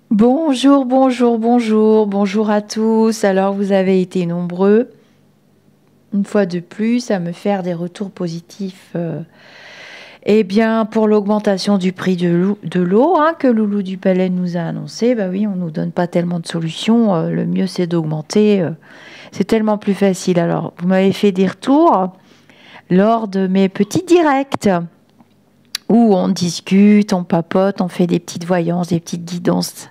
Bonjour, bonjour, bonjour, bonjour à tous. Alors, vous avez été nombreux, une fois de plus, à me faire des retours positifs. Eh bien, pour l'augmentation du prix de l'eau, hein, que Loulou du Palais nous a annoncé, bah oui, on nous donne pas tellement de solutions. Le mieux, c'est d'augmenter. C'est tellement plus facile. Alors, vous m'avez fait des retours lors de mes petits directs où on discute, on papote, on fait des petites voyances, des petites guidances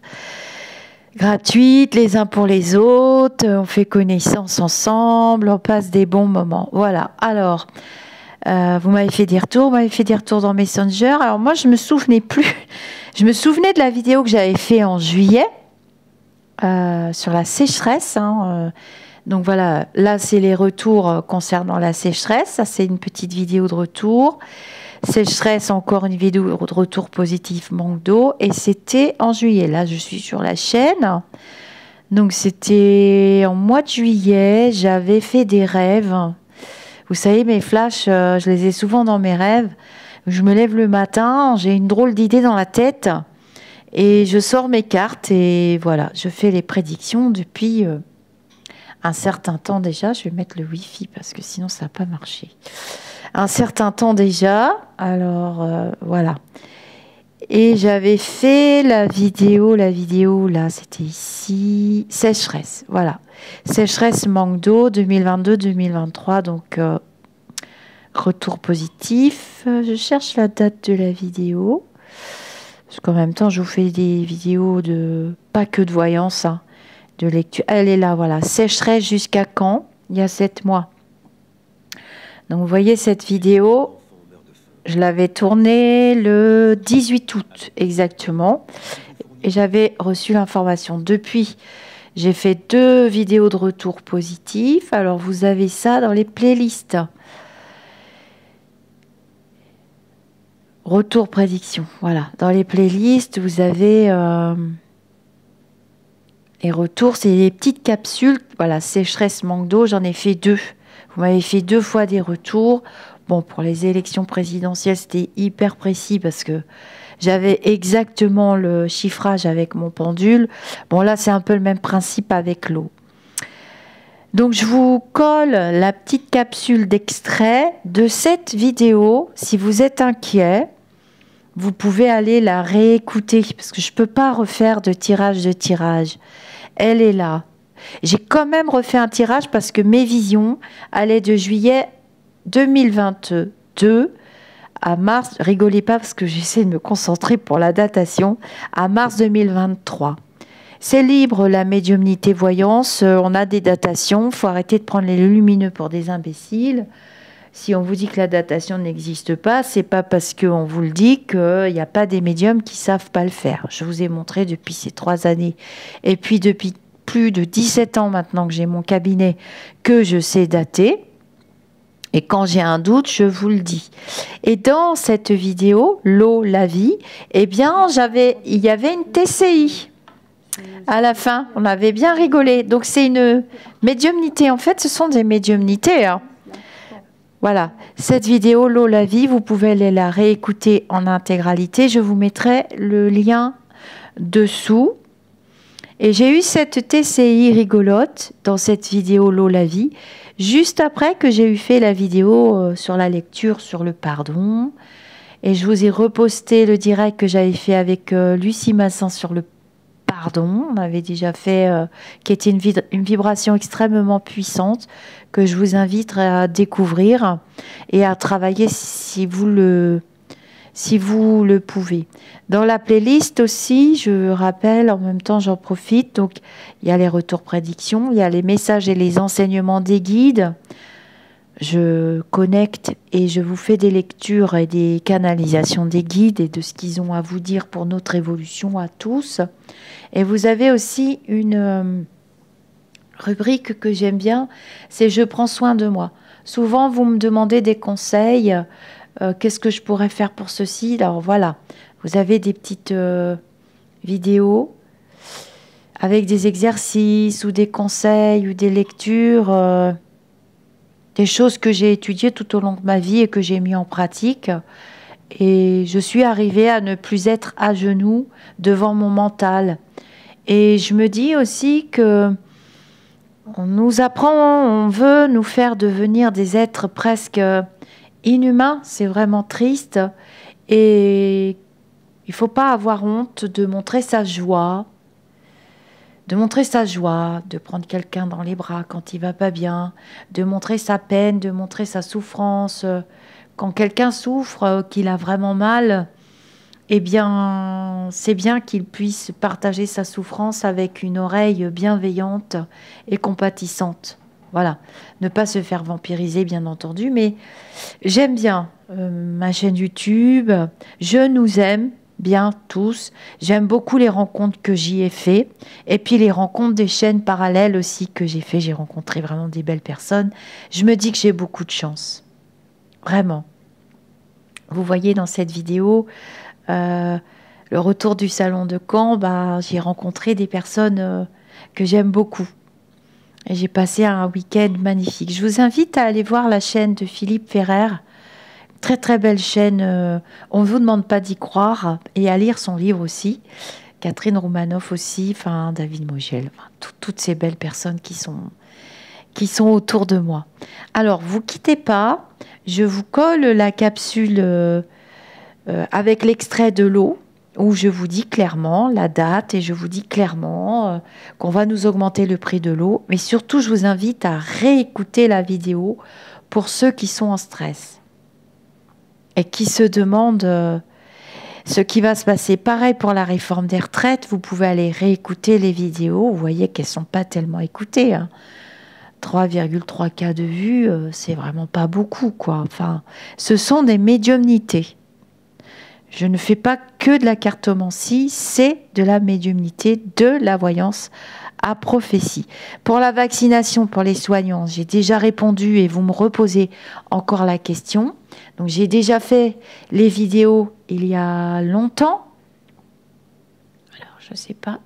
gratuite, les uns pour les autres, on fait connaissance ensemble, on passe des bons moments. Voilà. Alors, vous m'avez fait des retours, vous m'avez fait des retours dans Messenger. Alors moi, je me souvenais plus. Je me souvenais de la vidéo que j'avais fait en juillet sur la sécheresse. Donc voilà, là, c'est les retours concernant la sécheresse. Ça, c'est une petite vidéo de retour. Sécheresse, encore une vidéo de retour positif, manque d'eau. Et c'était en juillet. Là, je suis sur la chaîne. Donc, c'était en mois de juillet. J'avais fait des rêves. Vous savez, mes flashs, je les ai souvent dans mes rêves. Je me lève le matin, j'ai une drôle d'idée dans la tête. Et je sors mes cartes et voilà, je fais les prédictions depuis un certain temps déjà. Je vais mettre le Wi-Fi parce que sinon, ça n'a pas marché. Un certain temps déjà. Alors, voilà. Et j'avais fait la vidéo là, c'était ici. Sécheresse, voilà. Sécheresse, manque d'eau, 2022-2023. Donc, retour positif. Je cherche la date de la vidéo. Parce qu'en même temps, je vous fais des vidéos de... Pas que de voyance, hein, de lecture. Elle est là, voilà. Sécheresse jusqu'à quand? Il y a 7 mois. Donc, vous voyez cette vidéo, je l'avais tournée le 18 août exactement. Et j'avais reçu l'information. Depuis, j'ai fait 2 vidéos de retour positif. Alors, vous avez ça dans les playlists. Retour prédiction. Voilà. Dans les playlists, vous avez les retours. C'est les petites capsules. Voilà, sécheresse, manque d'eau. J'en ai fait 2. Vous m'avez fait 2 fois des retours. Bon, pour les élections présidentielles, c'était hyper précis parce que j'avais exactement le chiffrage avec mon pendule. Bon, là, c'est un peu le même principe avec l'eau. Donc, je vous colle la petite capsule d'extrait de cette vidéo. Si vous êtes inquiet, vous pouvez aller la réécouter parce que je ne peux pas refaire de tirage. Elle est là. J'ai quand même refait un tirage parce que mes visions allaient de juillet 2022 à mars, rigolez pas parce que j'essaie de me concentrer pour la datation, à mars 2023. C'est libre la médiumnité voyance, on a des datations, faut arrêter de prendre les lumineux pour des imbéciles. Si on vous dit que la datation n'existe pas, c'est pas parce qu'on vous le dit qu'il n'y a pas des médiums qui savent pas le faire. Je vous ai montré depuis ces 3 années et puis depuis plus de 17 ans maintenant que j'ai mon cabinet que je sais dater. Et quand j'ai un doute, je vous le dis. Et dans cette vidéo, l'eau, la vie, eh bien, il y avait une TCI. À la fin, on avait bien rigolé. Donc, c'est une médiumnité. En fait, ce sont des médiumnités. Hein. Voilà. Cette vidéo, l'eau, la vie, vous pouvez aller la réécouter en intégralité. Je vous mettrai le lien dessous. Et j'ai eu cette TCI rigolote dans cette vidéo, l'eau, la vie, juste après que j'ai eu fait la vidéo sur la lecture, sur le pardon. Et je vous ai reposté le direct que j'avais fait avec Lucie Massin sur le pardon. On avait déjà fait, qui était une vibration extrêmement puissante que je vous invite à découvrir et à travailler si vous le pouvez. Dans la playlist aussi, je rappelle, en même temps j'en profite, donc il y a les retours prédictions, il y a les messages et les enseignements des guides. Je connecte et je vous fais des lectures et des canalisations des guides et de ce qu'ils ont à vous dire pour notre évolution à tous. Et vous avez aussi une rubrique que j'aime bien, c'est « Je prends soin de moi ». Souvent, vous me demandez des conseils. Qu'est-ce que je pourrais faire pour ceci? Alors voilà, vous avez des petites vidéos avec des exercices ou des conseils ou des lectures, des choses que j'ai étudiées tout au long de ma vie et que j'ai mis en pratique. Et je suis arrivée à ne plus être à genoux devant mon mental. Et je me dis aussi que on nous apprend, on veut nous faire devenir des êtres presque inhumains. C'est vraiment triste. Et il faut pas avoir honte de montrer sa joie, de prendre quelqu'un dans les bras quand il va pas bien, de montrer sa peine, de montrer sa souffrance. Quand quelqu'un souffre, qu'il a vraiment mal, eh bien, c'est bien qu'il puisse partager sa souffrance avec une oreille bienveillante et compatissante. Voilà, ne pas se faire vampiriser, bien entendu, mais j'aime bien ma chaîne YouTube. Je nous aime bien tous. J'aime beaucoup les rencontres que j'y ai fait. Et puis les rencontres des chaînes parallèles aussi que j'ai fait. J'ai rencontré vraiment des belles personnes. Je me dis que j'ai beaucoup de chance. Vraiment. Vous voyez dans cette vidéo, le retour du salon de Caen, bah, j'ai rencontré des personnes que j'aime beaucoup. Et j'ai passé un week-end magnifique. Je vous invite à aller voir la chaîne de Philippe Ferrer. Très très belle chaîne, on ne vous demande pas d'y croire, et à lire son livre aussi, Catherine Roumanoff aussi, enfin David Mogel, enfin, toutes ces belles personnes qui sont autour de moi. Alors, vous quittez pas, je vous colle la capsule avec l'extrait de l'eau, où je vous dis clairement la date, et je vous dis clairement qu'on va nous augmenter le prix de l'eau, mais surtout je vous invite à réécouter la vidéo pour ceux qui sont en stress et qui se demandent ce qui va se passer. Pareil pour la réforme des retraites, vous pouvez aller réécouter les vidéos, vous voyez qu'elles ne sont pas tellement écoutées. 3,3 cas de vues, c'est vraiment pas beaucoup, quoi. Enfin, ce sont des médiumnités. Je ne fais pas que de la cartomancie, c'est de la médiumnité, de la voyance à prophétie. Pour la vaccination, pour les soignants, j'ai déjà répondu et vous me reposez encore la question. Donc j'ai déjà fait les vidéos il y a longtemps. Alors je ne sais pas,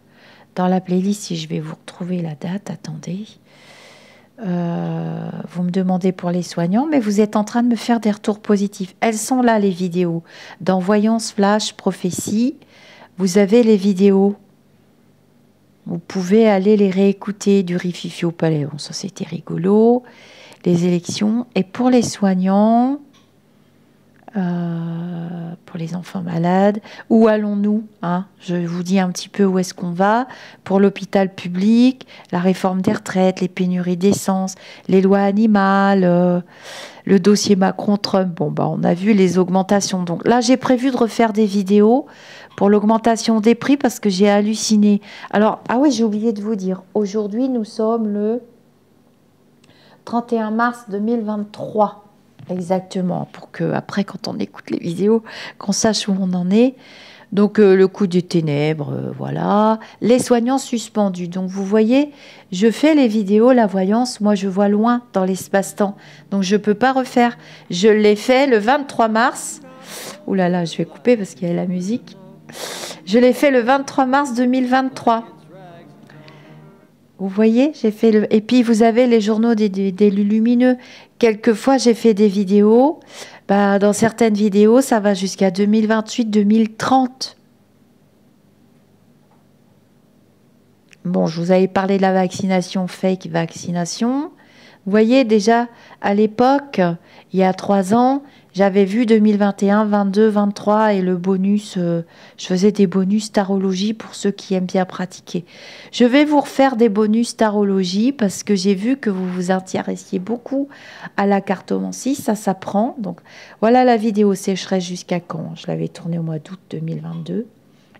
dans la playlist si je vais vous retrouver la date, attendez. Vous me demandez pour les soignants, mais vous êtes en train de me faire des retours positifs. Elles sont là, les vidéos. Dans Voyance, Flash, Prophétie, vous avez les vidéos. Vous pouvez aller les réécouter du Rififi au Palais. Bon, ça, c'était rigolo. Les élections. Et pour les soignants, pour les enfants malades, où allons-nous, je vous dis un petit peu où est-ce qu'on va. Pour l'hôpital public, la réforme des retraites, les pénuries d'essence, les lois animales, le dossier Macron-Trump. Bon, bah, on a vu les augmentations. Donc là, j'ai prévu de refaire des vidéos pour l'augmentation des prix parce que j'ai halluciné. Alors, ah oui, j'ai oublié de vous dire, aujourd'hui, nous sommes le 31 mars 2023. Exactement, pour que après, quand on écoute les vidéos, qu'on sache où on en est. Donc, le coup des ténèbres, voilà. Les soignants suspendus. Donc, vous voyez, je fais les vidéos, la voyance. Moi, je vois loin dans l'espace-temps. Donc, je ne peux pas refaire. Je l'ai fait le 23 mars. Ouh là là, je vais couper parce qu'il y a la musique. Je l'ai fait le 23 mars 2023. Vous voyez, j'ai fait le... Et puis, vous avez les journaux des lumineux. Quelquefois, j'ai fait des vidéos. Bah, dans certaines vidéos, ça va jusqu'à 2028-2030. Bon, je vous avais parlé de la vaccination, fake vaccination. Vous voyez, déjà, à l'époque, il y a 3 ans, j'avais vu 2021, 22, 23 et le bonus, je faisais des bonus tarologie pour ceux qui aiment bien pratiquer. Je vais vous refaire des bonus tarologie parce que j'ai vu que vous vous intéressiez beaucoup à la cartomancie, ça s'apprend. Donc voilà la vidéo sécheresse jusqu'à quand? Je l'avais tournée au mois d'août 2022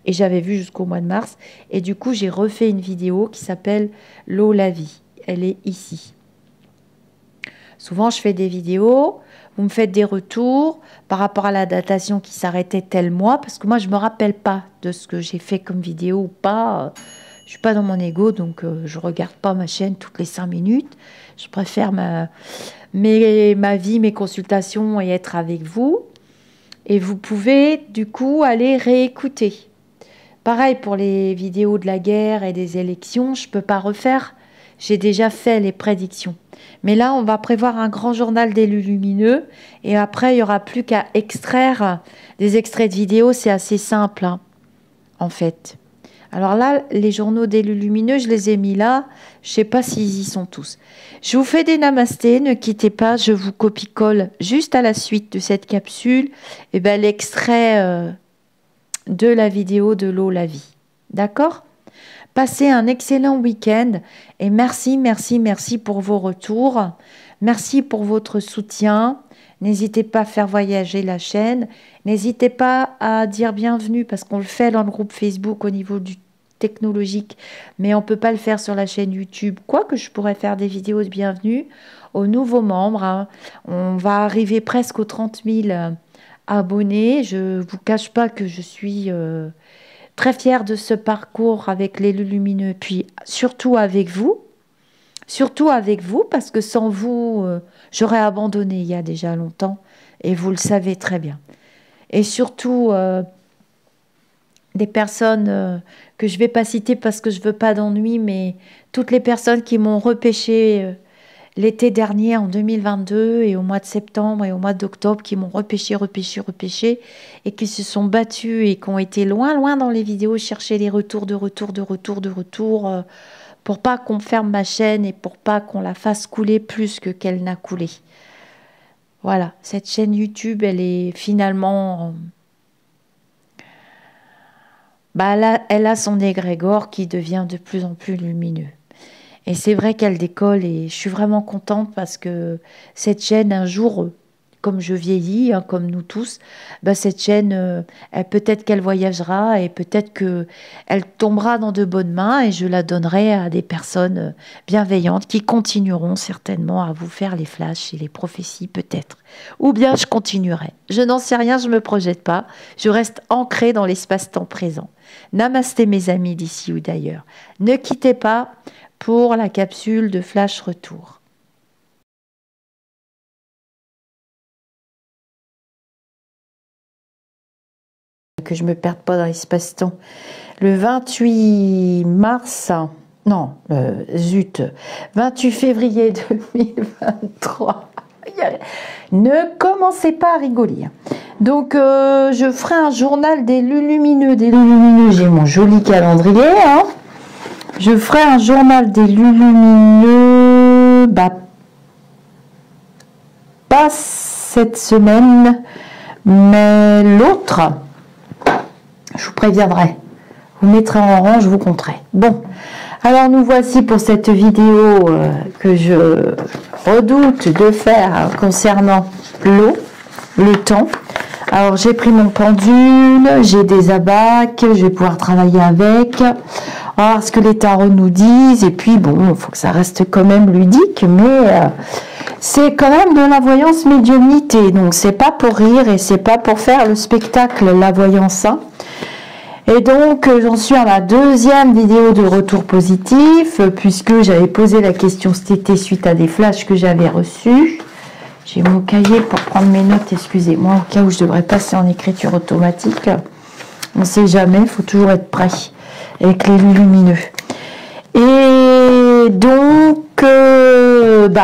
et j'avais vu jusqu'au mois de mars. Et du coup, j'ai refait une vidéo qui s'appelle L'eau, la vie. Elle est ici. Souvent, je fais des vidéos, vous me faites des retours par rapport à la datation qui s'arrêtait tel mois, parce que moi, je ne me rappelle pas de ce que j'ai fait comme vidéo ou pas. Je ne suis pas dans mon ego, donc je ne regarde pas ma chaîne toutes les 5 minutes. Je préfère ma vie, mes consultations et être avec vous. Et vous pouvez, du coup, aller réécouter. Pareil pour les vidéos de la guerre et des élections, je ne peux pas refaire. J'ai déjà fait les prédictions. Mais là, on va prévoir un grand journal d'élus lumineux. Et après, il n'y aura plus qu'à extraire des extraits de vidéos. C'est assez simple, en fait. Alors là, les journaux d'élus lumineux, je les ai mis là. Je ne sais pas s'ils y sont tous. Je vous fais des namastés, ne quittez pas. Je vous copie-colle juste à la suite de cette capsule l'extrait de la vidéo de l'eau, la vie. D'accord? Passez un excellent week-end et merci, merci, merci pour vos retours. Merci pour votre soutien. N'hésitez pas à faire voyager la chaîne. N'hésitez pas à dire bienvenue parce qu'on le fait dans le groupe Facebook au niveau du technologique, mais on ne peut pas le faire sur la chaîne YouTube. Quoique je pourrais faire des vidéos de bienvenue aux nouveaux membres. Hein. On va arriver presque aux 30 000 abonnés. Je ne vous cache pas que je suis très fière de ce parcours avec l'élu lumineux, puis surtout avec vous. Surtout avec vous, parce que sans vous, j'aurais abandonné il y a déjà longtemps, et vous le savez très bien. Et surtout, des personnes que je ne vais pas citer parce que je ne veux pas d'ennui, mais toutes les personnes qui m'ont repêché l'été dernier, en 2022, et au mois de septembre et au mois d'octobre, qui m'ont repêché, et qui se sont battues et qui ont été loin, loin dans les vidéos, chercher les retours, pour pas qu'on ferme ma chaîne et pour pas qu'on la fasse couler plus que qu'elle n'a coulé. Voilà, cette chaîne YouTube, elle est finalement... elle a son égrégore qui devient de plus en plus lumineux. Et c'est vrai qu'elle décolle et je suis vraiment contente parce que cette chaîne, un jour, comme je vieillis, hein, comme nous tous, cette chaîne, peut-être qu'elle voyagera et peut-être qu'elle tombera dans de bonnes mains et je la donnerai à des personnes bienveillantes qui continueront certainement à vous faire les flashs et les prophéties peut-être. Ou bien je continuerai. Je n'en sais rien, je ne me projette pas. Je reste ancrée dans l'espace-temps présent. Namasté mes amis d'ici ou d'ailleurs. Ne quittez pas pour la capsule de Flash Retour. Que je ne me perde pas dans l'espace-temps. Le 28 mars, non, 28 février 2023. Ne commencez pas à rigoler. Donc, je ferai un journal des lumineux. J'ai mon joli calendrier. Hein. Je ferai un journal des lumineux. Pas cette semaine, mais l'autre. Je vous préviendrai. Vous mettrez en rang, je vous compterai. Bon, alors nous voici pour cette vidéo que je redoute de faire concernant l'eau, le temps. Alors j'ai pris mon pendule, j'ai des abacs, je vais pouvoir travailler avec. On va voir ce que les tarots nous disent. Et puis bon, il faut que ça reste quand même ludique, mais c'est quand même de la voyance médiumnité. Donc c'est pas pour rire et c'est pas pour faire le spectacle, la voyance. Hein. Et donc, j'en suis à ma deuxième vidéo de retour positif, puisque j'avais posé la question cet été suite à des flashs que j'avais reçus. J'ai mon cahier pour prendre mes notes, excusez-moi, au cas où je devrais passer en écriture automatique. On ne sait jamais, il faut toujours être prêt avec les lumineux. Et donc,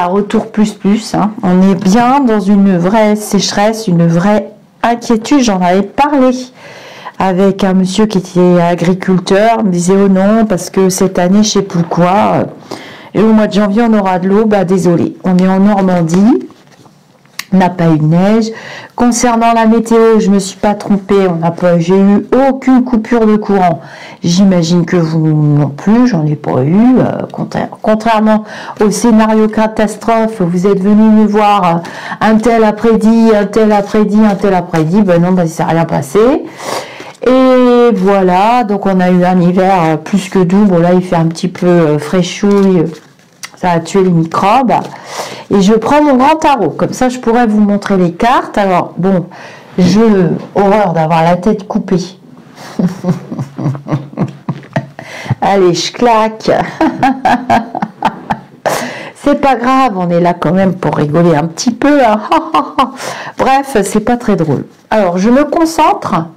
retour plus, hein. On est bien dans une vraie sécheresse, une vraie inquiétude, j'en avais parlé avec un monsieur qui était agriculteur, me disait oh non parce que cette année je sais plus quoi et au mois de janvier on aura de l'eau. Désolé, on est en Normandie, on n'a pas eu de neige. Concernant la météo, je me suis pas trompée, j'ai eu aucune coupure de courant. J'imagine que vous non plus, j'en ai pas eu. Contrairement au scénario catastrophe, vous êtes venu me voir un tel après-midi, non, ça s'est rien passé. Et voilà, donc on a eu un hiver plus que doux. Bon là il fait un petit peu fraîchouille, ça a tué les microbes. Et je prends mon grand tarot, comme ça je pourrais vous montrer les cartes. Alors bon, horreur d'avoir la tête coupée. Allez, je claque. C'est pas grave, on est là quand même pour rigoler un petit peu. Hein. Bref, c'est pas très drôle. Alors je me concentre.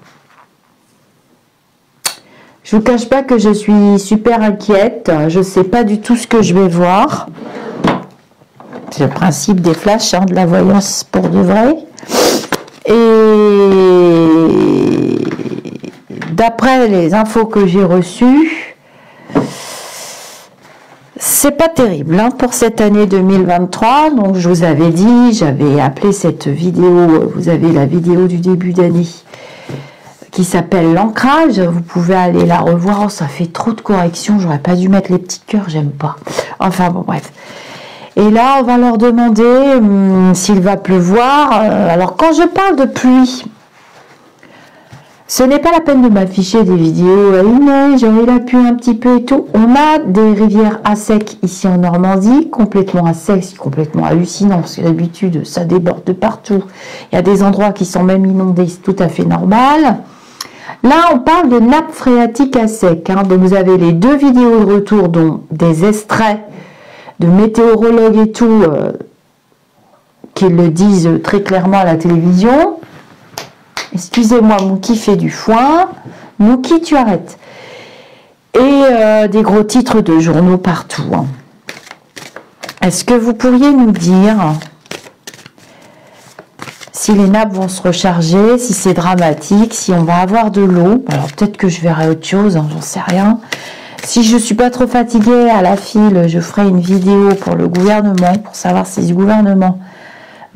Je vous cache pas que je suis super inquiète. Je ne sais pas du tout ce que je vais voir. C'est le principe des flashs, hein, de la voyance pour de vrai. Et d'après les infos que j'ai reçues, c'est pas terrible hein, pour cette année 2023. Donc je vous avais dit, j'avais appelé cette vidéo, vous avez la vidéo du début d'année qui s'appelle l'ancrage. Vous pouvez aller la revoir. Oh, ça fait trop de corrections, j'aurais pas dû mettre les petits cœurs, j'aime pas. Enfin bon, bref. Et là, on va leur demander s'il va pleuvoir. Alors quand je parle de pluie, ce n'est pas la peine de m'afficher des vidéos, il neige, il a plu un petit peu et tout. On a des rivières à sec ici en Normandie, complètement à sec, c'est complètement hallucinant, parce que d'habitude, ça déborde de partout. Il y a des endroits qui sont même inondés, c'est tout à fait normal. Là, on parle de nappe phréatique à sec. Hein. Donc, vous avez les deux vidéos de retour, dont des extraits de météorologues et tout, qui le disent très clairement à la télévision. Excusez-moi, Mouki fait du foin. Mouki, tu arrêtes. Et des gros titres de journaux partout. Hein. Est-ce que vous pourriez nous dire si les nappes vont se recharger, si c'est dramatique, si on va avoir de l'eau? Alors peut-être que je verrai autre chose, hein, j'en sais rien. Si je ne suis pas trop fatiguée à la file, je ferai une vidéo pour le gouvernement, pour savoir si le gouvernement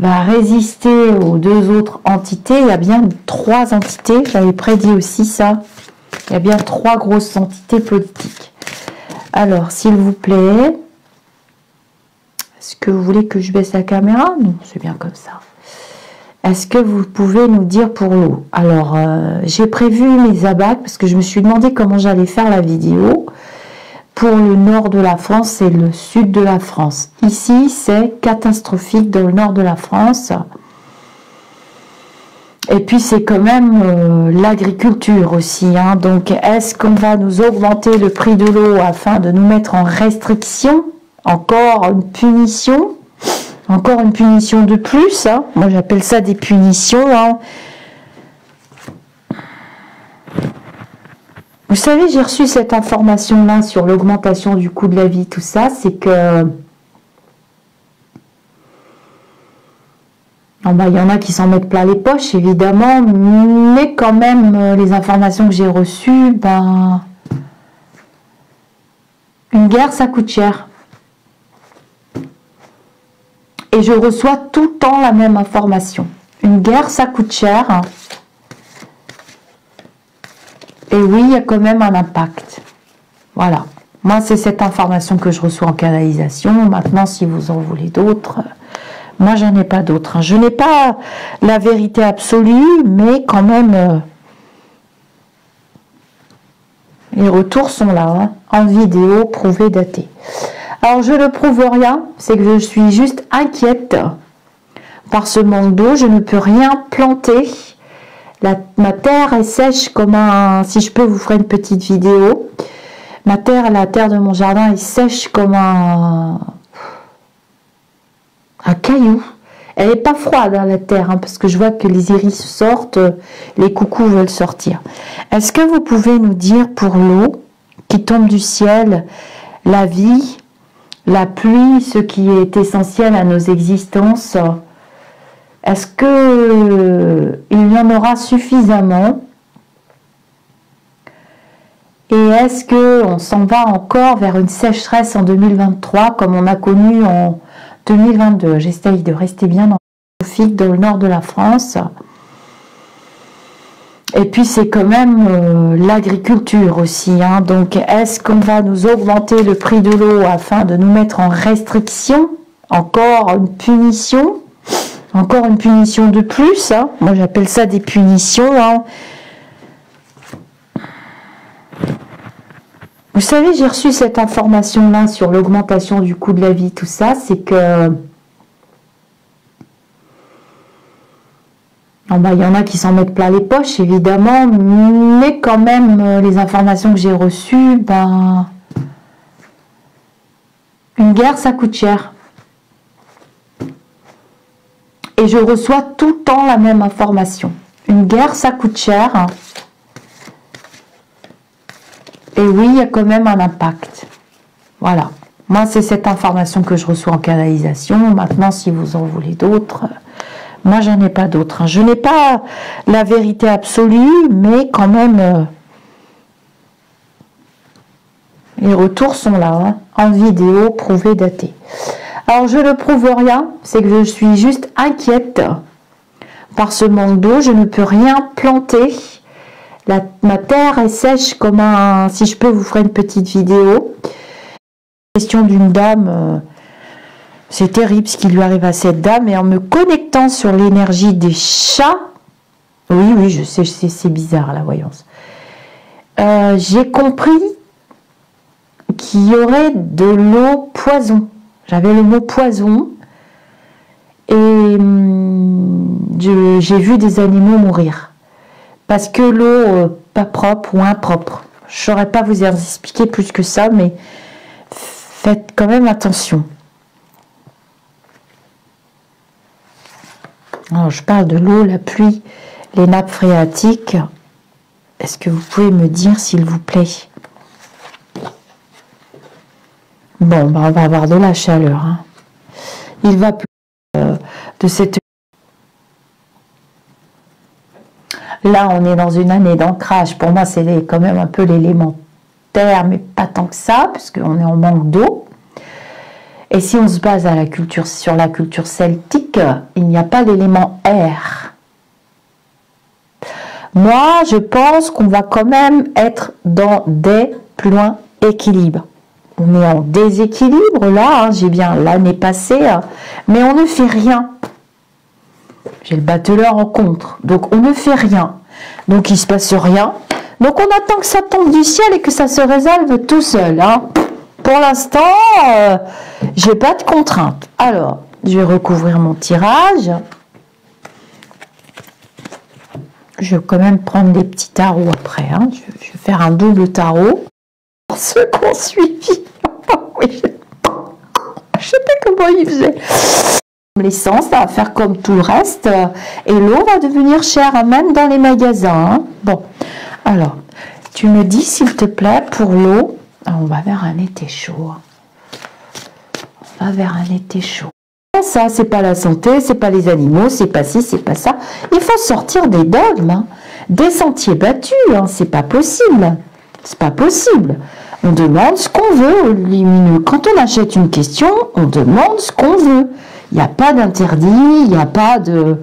va résister aux deux autres entités. Il y a bien 3 entités, j'avais prédit aussi ça. Il y a bien 3 grosses entités politiques. Alors, s'il vous plaît, est-ce que vous voulez que je baisse la caméra? Non, c'est bien comme ça. Est-ce que vous pouvez nous dire pour l'eau? Alors, j'ai prévu mes abacs parce que je me suis demandé comment j'allais faire la vidéo. Pour le nord de la France et le sud de la France. Ici, c'est catastrophique dans le nord de la France. Et puis, c'est quand même l'agriculture aussi. Hein. Donc, est-ce qu'on va nous augmenter le prix de l'eau afin de nous mettre en restriction? Encore une punition? Encore une punition de plus? Hein. Moi, j'appelle ça des punitions. Hein. Vous savez, j'ai reçu cette information-là sur l'augmentation du coût de la vie, tout ça, c'est que... Oh ben, il y en a qui s'en mettent plein les poches, évidemment, mais quand même, les informations que j'ai reçues, ben... Une guerre, ça coûte cher. Et je reçois tout le temps la même information. Une guerre, ça coûte cher. Et oui, il y a quand même un impact. Voilà. Moi, c'est cette information que je reçois en canalisation. Maintenant, si vous en voulez d'autres, moi, j'en ai pas d'autres. Hein. Je n'ai pas la vérité absolue, mais quand même, les retours sont là, hein, en vidéo, prouvés, datés. Alors, je ne prouve rien, c'est que je suis juste inquiète par ce manque d'eau. Je ne peux rien planter. Ma terre est sèche comme un... Si je peux, vous ferez une petite vidéo. La terre de mon jardin est sèche comme un caillou. Elle n'est pas froide, hein, la terre, hein, parce que je vois que les iris sortent, les coucous veulent sortir. Est-ce que vous pouvez nous dire pour l'eau qui tombe du ciel, la vie, la pluie, ce qui est essentiel à nos existences, est-ce que il y en aura suffisamment? Et est-ce qu'on s'en va encore vers une sécheresse en 2023 comme on a connu en 2022? J'essaye de rester bien dans le nord de la France. Et puis c'est quand même l'agriculture aussi. Hein. Donc est-ce qu'on va nous augmenter le prix de l'eau afin de nous mettre en restriction? Encore une punition? Encore une punition de plus, hein. Moi j'appelle ça des punitions. Hein. Vous savez, j'ai reçu cette information-là sur l'augmentation du coût de la vie, tout ça, c'est que... Oh ben, il y en a qui s'en mettent plein les poches, évidemment, mais quand même, les informations que j'ai reçues, ben... Une guerre, ça coûte cher. Et je reçois tout le temps la même information. Une guerre, ça coûte cher. Et oui, il y a quand même un impact. Voilà. Moi, c'est cette information que je reçois en canalisation. Maintenant, si vous en voulez d'autres, moi, j'en ai pas d'autres. Hein. Je n'ai pas la vérité absolue, mais quand même, Les retours sont là, hein, en vidéo, prouvé, daté. Alors, je ne prouve rien, c'est que je suis juste inquiète par ce manque d'eau. Je ne peux rien planter. Ma terre est sèche comme un... Si je peux, vous ferai une petite vidéo. Question d'une dame, c'est terrible ce qui lui arrive à cette dame. Et en me connectant sur l'énergie des chats, oui, je sais, c'est bizarre la voyance. J'ai compris qu'il y aurait de l'eau poison. J'avais le mot poison et j'ai vu des animaux mourir. Parce que l'eau pas propre ou impropre. Je ne saurais pas vous expliquer plus que ça, mais faites quand même attention. Alors, je parle de l'eau, la pluie, les nappes phréatiques. Est-ce que vous pouvez me dire, s'il vous plaît? Bon, on va avoir de la chaleur. Hein. Il va pleuvoir de cette... Là, on est dans une année d'ancrage. Pour moi, c'est quand même un peu l'élémentaire, mais pas tant que ça, puisqu'on est en manque d'eau. Et si on se base sur la culture celtique, il n'y a pas d'élément air. Moi, je pense qu'on va quand même être dans plus loin, équilibre. On est en déséquilibre, là, hein, j'ai bien l'année passée, hein, mais on ne fait rien. J'ai le bateleur en contre, donc on ne fait rien. Donc il ne se passe rien. Donc on attend que ça tombe du ciel et que ça se résolve tout seul. Hein. Pour l'instant, j'ai pas de contraintes. Alors, je vais recouvrir mon tirage. Je vais quand même prendre des petits tarots après. Hein. Je vais faire un double tarot. Pour ceux qui ont suivi. Oui, je sais pas comment ils faisaient. L'essence, ça va faire comme tout le reste. Et l'eau va devenir chère, même dans les magasins. Hein. Bon, alors, tu me dis, s'il te plaît, pour l'eau, on va vers un été chaud. On va vers un été chaud. Ça, c'est pas la santé, c'est pas les animaux, c'est pas ci, c'est pas ça. Il faut sortir des dogmes, hein, des sentiers battus. Hein, c'est pas possible. C'est pas possible. On demande ce qu'on veut, lumineux. Quand on achète une question, on demande ce qu'on veut. Il n'y a pas d'interdit, il n'y a pas de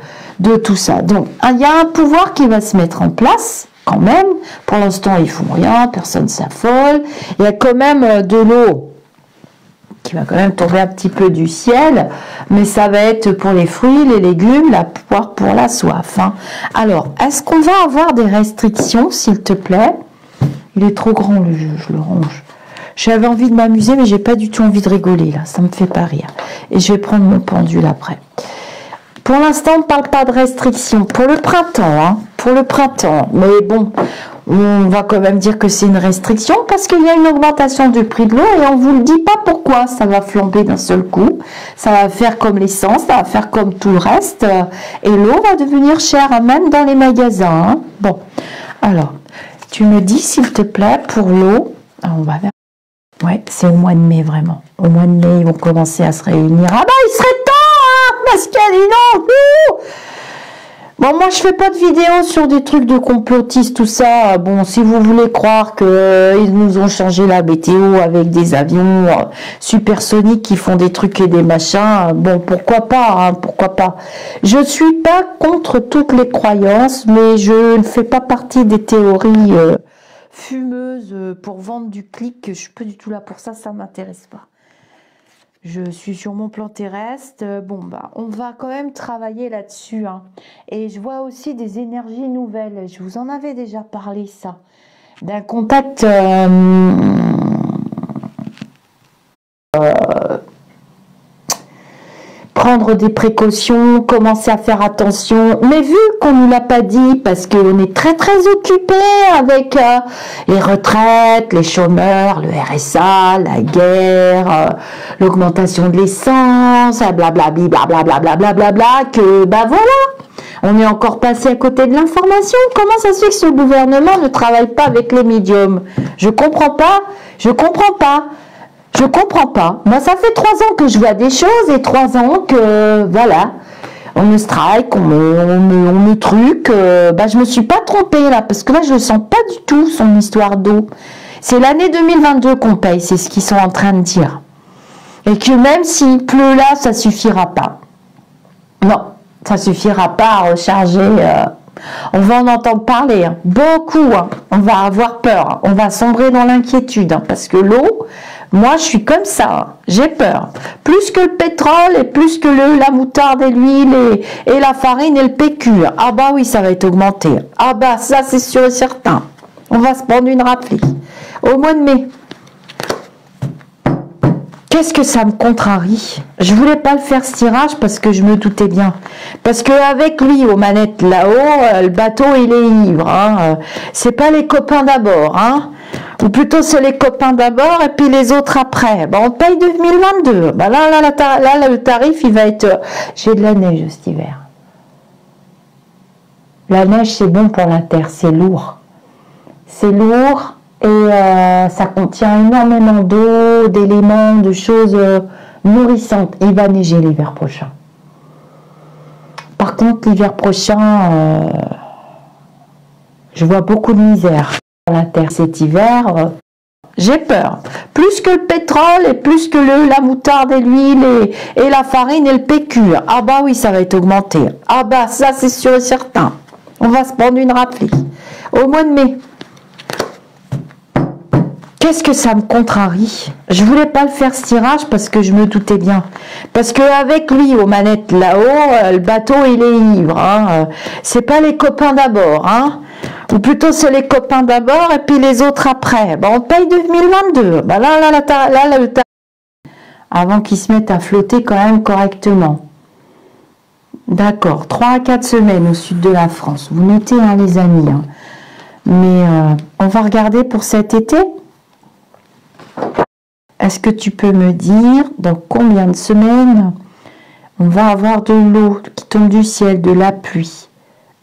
tout ça. Donc, il y a un pouvoir qui va se mettre en place, quand même. Pour l'instant, ils font rien, personne s'affole. Il y a quand même de l'eau qui va quand même tomber un petit peu du ciel, mais ça va être pour les fruits, les légumes, la poire pour la soif. Hein. Alors, est-ce qu'on va avoir des restrictions, s'il te plaît? Il est trop grand le jeu, je le range. J'avais envie de m'amuser, mais j'ai pas du tout envie de rigoler, là. Ça me fait pas rire. Et je vais prendre mon pendule après. Pour l'instant, on ne parle pas de restrictions. Pour le printemps, hein. Pour le printemps. Mais bon, on va quand même dire que c'est une restriction parce qu'il y a une augmentation du prix de l'eau et on vous le dit pas pourquoi. Ça va flamber d'un seul coup. Ça va faire comme l'essence, ça va faire comme tout le reste. Et l'eau va devenir chère, hein, même dans les magasins. Hein. Bon, alors, tu me dis, s'il te plaît, pour l'eau, on va vers... Ouais, c'est au mois de mai, vraiment. Au mois de mai, ils vont commencer à se réunir. Ah bah, il serait temps, hein, Pascal, non. Bon, moi, je fais pas de vidéos sur des trucs de complotistes, tout ça. Bon, si vous voulez croire qu'ils nous ont changé la météo avec des avions supersoniques qui font des trucs et des machins, bon, pourquoi pas, hein, pourquoi pas. Je suis pas contre toutes les croyances, mais je ne fais pas partie des théories... fumeuse pour vendre du clic, je suis pas du tout là pour ça, ça m'intéresse pas. Je suis sur mon plan terrestre, bon bah on va quand même travailler là-dessus, hein. Et je vois aussi des énergies nouvelles, je vous en avais déjà parlé ça, d'un contact prendre des précautions, commencer à faire attention. Mais vu qu'on ne nous l'a pas dit, parce qu'on est très très occupé avec les retraites, les chômeurs, le RSA, la guerre, l'augmentation de l'essence, blablabla, blablabla, blablabla, que bah voilà, on est encore passé à côté de l'information. Comment ça se fait que ce gouvernement ne travaille pas avec les médiums? Je comprends pas, je comprends pas. Je comprends pas. Moi, ça fait 3 ans que je vois des choses et 3 ans que, voilà, on me strike, on me truc. Bah, je me suis pas trompée là, parce que là, je ne sens pas du tout son histoire d'eau. C'est l'année 2022 qu'on paye, c'est ce qu'ils sont en train de dire. Et que même s'il pleut là, ça suffira pas. Non, ça suffira pas à recharger. On va en entendre parler, hein. Beaucoup. Hein. On va avoir peur. Hein. On va sombrer dans l'inquiétude. Hein, parce que l'eau, moi, je suis comme ça. Hein. J'ai peur. Plus que le pétrole et plus que la moutarde et l'huile et la farine et le PQ. Ah bah oui, ça va être augmenté. Ah bah ça, c'est sûr et certain. On va se prendre une raflée. Au mois de mai. Qu'est-ce que ça me contrarie? Je voulais pas le faire ce tirage parce que je me doutais bien. Parce qu'avec lui aux manettes là-haut, le bateau il est ivre. Hein. C'est pas les copains d'abord. Hein. Ou plutôt c'est les copains d'abord et puis les autres après. Ben, on paye 2022. Ben là, le tarif il va être... J'ai de la neige cet hiver. La neige c'est bon pour la terre, c'est lourd. C'est lourd. Et ça contient énormément d'eau, d'éléments, de choses nourrissantes. Et il va neiger l'hiver prochain. Par contre, l'hiver prochain, je vois beaucoup de misère sur la terre cet hiver. J'ai peur. Plus que le pétrole et plus que la moutarde et l'huile et la farine et le PQ. Ah bah oui, ça va être augmenté. Ah bah ça, c'est sûr et certain. On va se prendre une raflée. Au mois de mai. Qu'est-ce que ça me contrarie? Je voulais pas le faire ce tirage parce que je me doutais bien. Parce qu'avec lui aux manettes là-haut, le bateau il est ivre. Hein. C'est pas les copains d'abord. Hein. Ou plutôt c'est les copains d'abord et puis les autres après. Ben, on paye 2022. Ben là, le tarif. Avant qu'ils se mettent à flotter quand même correctement. D'accord. 3 à 4 semaines au sud de la France. Vous notez hein, les amis. Hein. Mais on va regarder pour cet été. Est-ce que tu peux me dire dans combien de semaines on va avoir de l'eau qui tombe du ciel, de la pluie?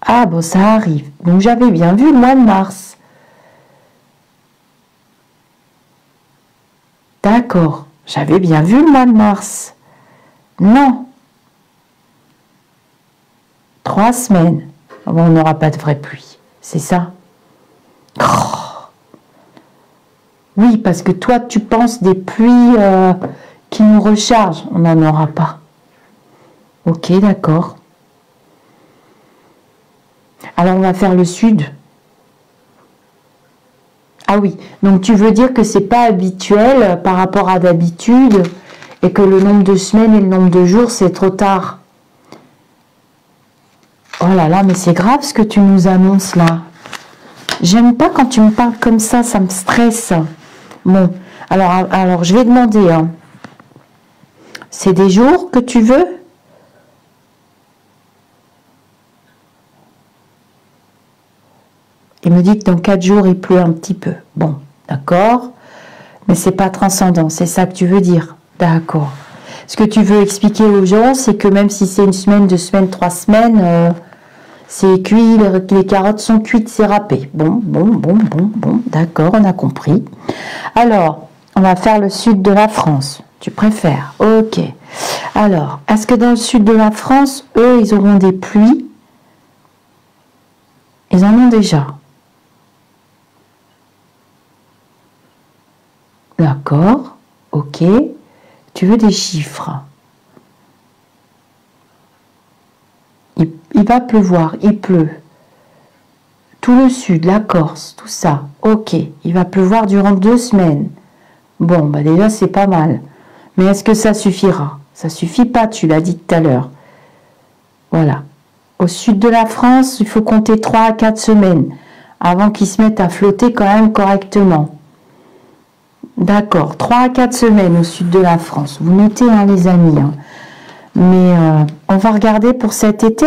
Ah bon, ça arrive. Donc j'avais bien vu le mois de mars. D'accord, j'avais bien vu le mois de mars. Non. 3 semaines. Bon, on n'aura pas de vraie pluie. C'est ça? Oh. Oui, parce que toi, tu penses des pluies qui nous rechargent. On n'en aura pas. Ok, d'accord. Alors, on va faire le sud. Ah oui, donc tu veux dire que c'est pas habituel par rapport à d'habitude et que le nombre de semaines et le nombre de jours, c'est trop tard. Oh là là, mais c'est grave ce que tu nous annonces là. J'aime pas quand tu me parles comme ça me stresse. Bon, alors je vais demander. Hein. C'est des jours que tu veux? Il me dit que dans 4 jours, il pleut un petit peu. Bon, d'accord. Mais c'est pas transcendant, c'est ça que tu veux dire. D'accord. Ce que tu veux expliquer aux gens, c'est que même si c'est 1 semaine, 2 semaines, 3 semaines, c'est cuit, les carottes sont cuites, c'est râpé. Bon, d'accord, on a compris. Alors, on va faire le sud de la France. Tu préfères? Ok. Alors, est-ce que dans le sud de la France, eux, ils auront des pluies? Ils en ont déjà. D'accord, ok. Tu veux des chiffres? Il va pleuvoir, il pleut. Tout le sud, la Corse, tout ça. Ok, il va pleuvoir durant 2 semaines. Bon, bah déjà, c'est pas mal. Mais est-ce que ça suffira? Ça suffit pas, tu l'as dit tout à l'heure. Voilà. Au sud de la France, il faut compter 3 à 4 semaines avant qu'ils se mettent à flotter quand même correctement. D'accord, 3 à 4 semaines au sud de la France. Vous notez, hein, les amis. Hein. Mais on va regarder pour cet été.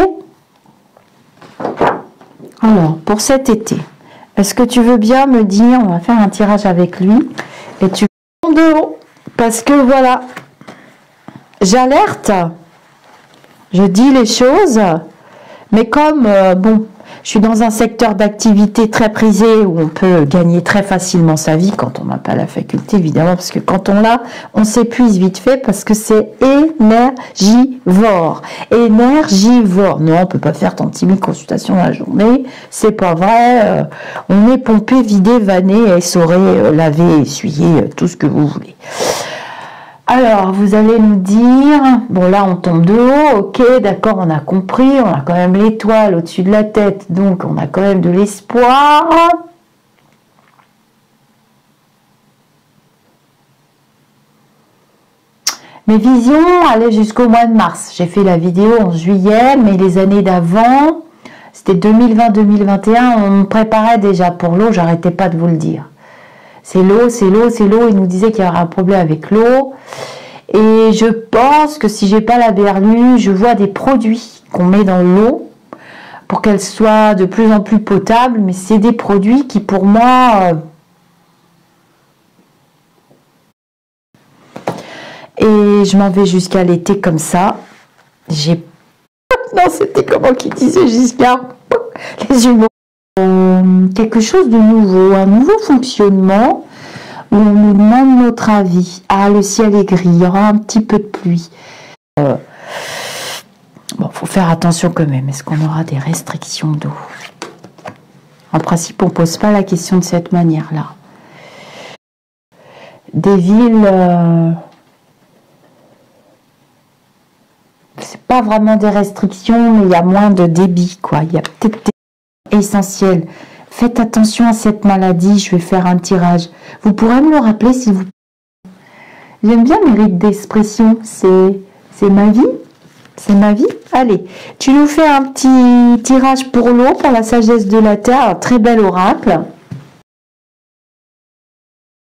Alors, pour cet été, est-ce que tu veux bien me dire, on va faire un tirage avec lui, et tu prends de haut, parce que voilà, j'alerte, je dis les choses, mais comme, bon, je suis dans un secteur d'activité très prisé où on peut gagner très facilement sa vie quand on n'a pas la faculté, évidemment, parce que quand on l'a, on s'épuise vite fait parce que c'est énergivore. Énergivore. Non, on peut pas faire 36 000 consultations dans la journée. C'est pas vrai. On est pompé, vidé, vanné, essoré, lavé, essuyé, tout ce que vous voulez. Alors, vous allez nous dire, bon là on tombe de haut, ok, d'accord, on a compris, on a quand même l'étoile au-dessus de la tête, donc on a quand même de l'espoir. Mes visions allaient jusqu'au mois de mars. J'ai fait la vidéo en juillet, mais les années d'avant, c'était 2020-2021, on me préparait déjà pour l'eau, j'arrêtais pas de vous le dire. C'est l'eau, c'est l'eau, c'est l'eau. Il nous disait qu'il y aurait un problème avec l'eau. Et je pense que si j'ai pas la berlue, je vois des produits qu'on met dans l'eau pour qu'elle soit de plus en plus potable. Mais c'est des produits qui, pour moi... Et je m'en vais jusqu'à l'été comme ça. J'ai... Non, c'était comment qu'il disait Giscard? Les jumeaux. Quelque chose de nouveau, un nouveau fonctionnement où on nous demande notre avis. Ah, le ciel est gris, il y aura un petit peu de pluie. Bon, faut faire attention quand même. Est-ce qu'on aura des restrictions d'eau? En principe, on ne pose pas la question de cette manière-là. Des villes... c'est pas vraiment des restrictions, mais il y a moins de débit, quoi. Il y a peut-être des essentiels. Faites attention à cette maladie, je vais faire un tirage. Vous pourrez me le rappeler, s'il vous plaît. J'aime bien mes rites d'expression, c'est ma vie. C'est ma vie. Allez, tu nous fais un petit tirage pour l'eau, pour la sagesse de la Terre, un très bel oracle.